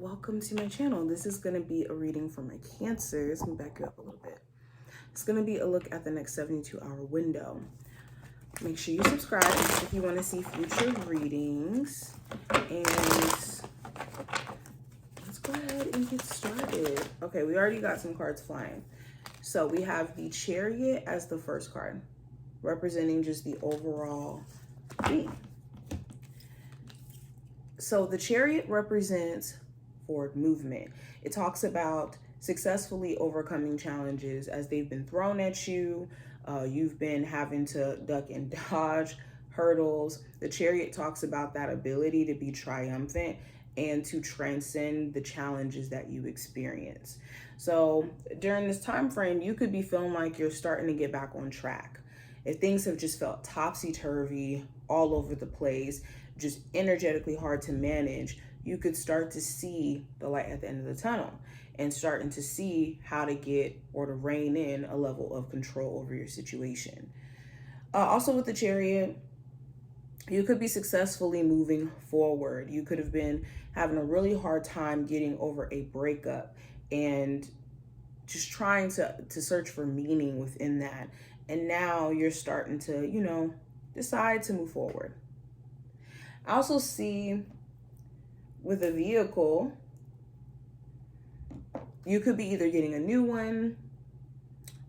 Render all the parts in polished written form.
welcome to my channel. This is going to be a reading for my Cancers. Let me back you up a little bit. It's going to be a look at the next 72-hour window. Make sure you subscribe if you want to see future readings. And let's go ahead and get started. Okay, we already got some cards flying. So we have the Chariot as the first card, representing just the overall theme. So the Chariot represents forward movement. It talks about successfully overcoming challenges as they've been thrown at you. You've been having to duck and dodge hurdles. The Chariot talks about that ability to be triumphant and to transcend the challenges that you experience. So during this time frame, you could be feeling like you're starting to get back on track. If things have just felt topsy-turvy, all over the place, just energetically hard to manage, you could start to see the light at the end of the tunnel and starting to see how to get or to rein in a level of control over your situation. Also with the Chariot, you could be successfully moving forward. You could have been having a really hard time getting over a breakup and just trying to search for meaning within that. And now you're starting to, decide to move forward. I also see with a vehicle, you could be either getting a new one,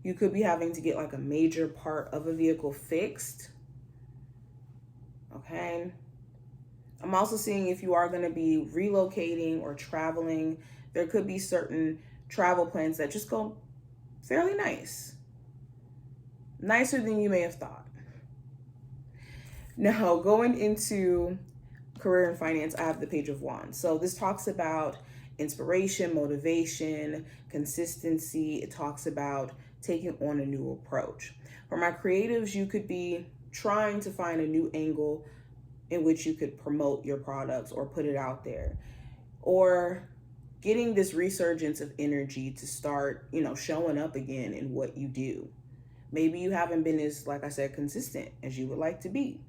you could be having to get like a major part of a vehicle fixed. Okay. I'm also seeing if you are going to be relocating or traveling, there could be certain travel plans that just go fairly nice. Nicer than you may have thought. Now, going into career and finance, I have the Page of Wands. So this talks about inspiration, motivation, consistency. It talks about taking on a new approach. For my creatives, you could be trying to find a new angle in which you could promote your products or put it out there, or getting this resurgence of energy to start, showing up again in what you do. Maybe you haven't been as, like I said, consistent as you would like to be.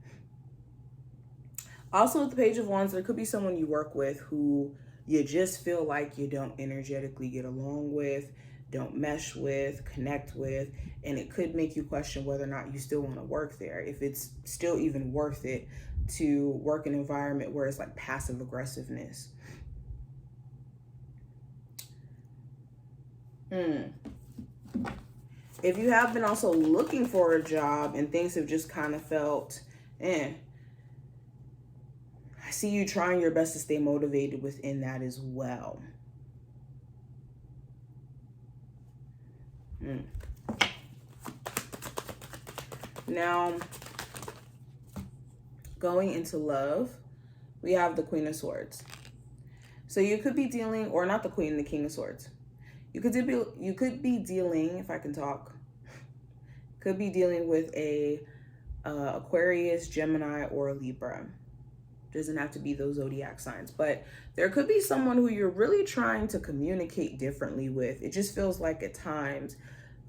Also with the Page of Wands, there could be someone you work with who you just feel like you don't energetically get along with, don't mesh with, connect with, and it could make you question whether or not you still want to work there, if it's still even worth it to work in an environment where it's like passive aggressiveness. If you have been also looking for a job and things have just kind of felt, I see you trying your best to stay motivated within that as well. Now, going into love, we have the Queen of Swords. So you could be dealing, or not the Queen, the King of Swords. You could be dealing, if I can talk, could be dealing with a Aquarius, Gemini, or a Libra. Doesn't have to be those zodiac signs, but there could be someone who you're really trying to communicate differently with. It just feels like at times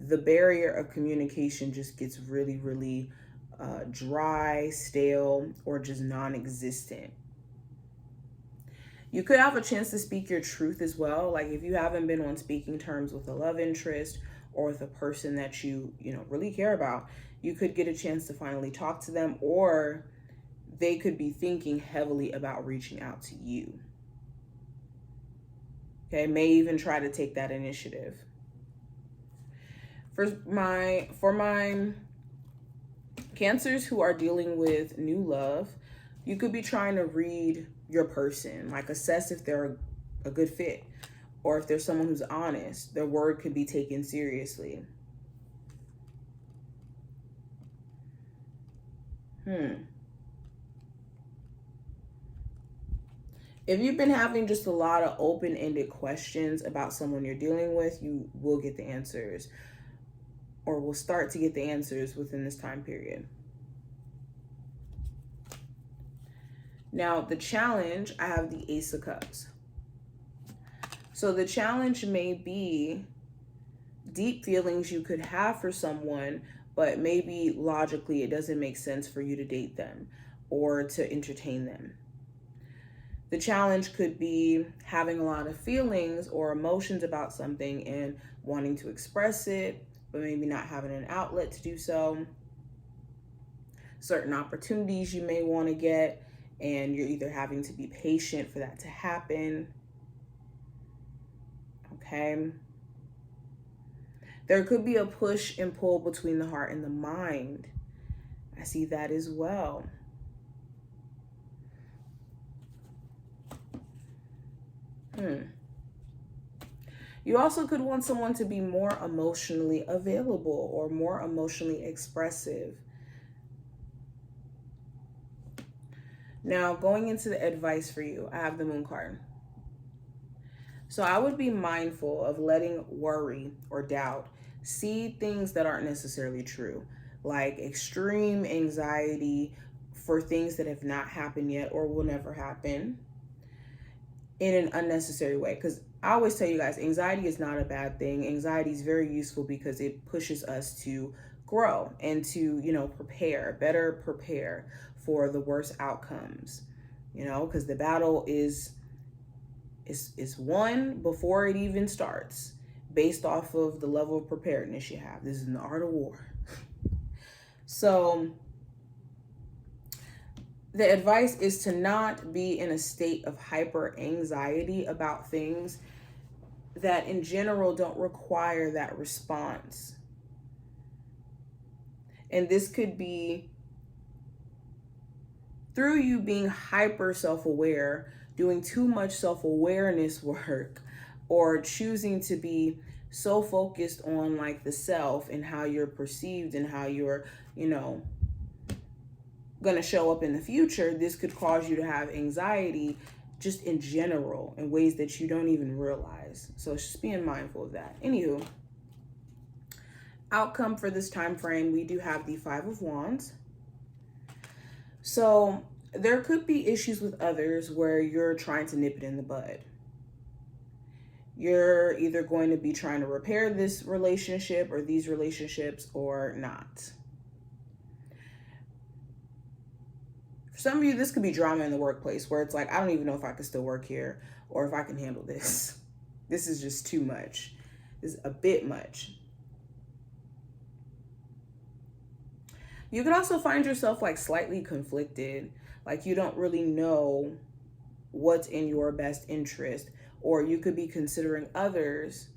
the barrier of communication just gets really, really dry, stale, or just non-existent. You could have a chance to speak your truth as well. Like if you haven't been on speaking terms with a love interest or with a person that you really care about, you could get a chance to finally talk to them, or they could be thinking heavily about reaching out to you. Okay, may even try to take that initiative. For my Cancers who are dealing with new love, you could be trying to read your person, like assess if they're a good fit, or if there's someone who's honest, their word could be taken seriously. If you've been having just a lot of open-ended questions about someone you're dealing with, you will get the answers, or will start to get the answers within this time period. Now, the challenge, I have the Ace of Cups. So the challenge may be deep feelings you could have for someone, but maybe logically it doesn't make sense for you to date them or to entertain them. The challenge could be having a lot of feelings or emotions about something and wanting to express it, but maybe not having an outlet to do so. Certain opportunities you may want to get, and you're either having to be patient for that to happen. Okay. There could be a push and pull between the heart and the mind. I see that as well. You also could want someone to be more emotionally available or more emotionally expressive. Now, going into the advice for you, I have the Moon card. So I would be mindful of letting worry or doubt see things that aren't necessarily true, like extreme anxiety for things that have not happened yet or will never happen, in an unnecessary way. Because I always tell you guys, anxiety is not a bad thing. Anxiety is very useful because it pushes us to grow and to, better prepare for the worst outcomes, because the battle is won before it even starts, based off of the level of preparedness you have. This is an art of war. So the advice is to not be in a state of hyper anxiety about things that in general don't require that response. And this could be through you being hyper self-aware, doing too much self-awareness work, or choosing to be so focused on like the self and how you're perceived and how you're, going to show up in the future. This could cause you to have anxiety just in general in ways that you don't even realize. So just being mindful of that. Anywho, outcome for this time frame, we do have the 5 of Wands. So there could be issues with others where you're trying to nip it in the bud. You're either going to be trying to repair this relationship or these relationships or not. For some of you, this could be drama in the workplace where it's like, I don't even know if I can still work here or if I can handle this. This is just too much. This is a bit much. You could also find yourself like slightly conflicted, like you don't really know what's in your best interest, or you could be considering others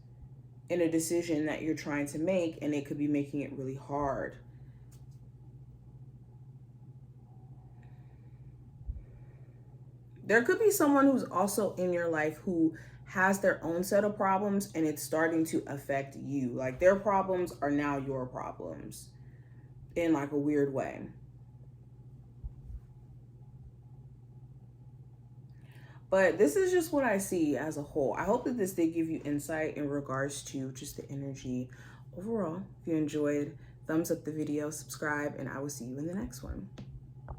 in a decision that you're trying to make, and it could be making it really hard. There could be someone who's also in your life who has their own set of problems, and it's starting to affect you. Like their problems are now your problems in like a weird way. But this is just what I see as a whole. I hope that this did give you insight in regards to just the energy overall. If you enjoyed, thumbs up the video, subscribe, and I will see you in the next one.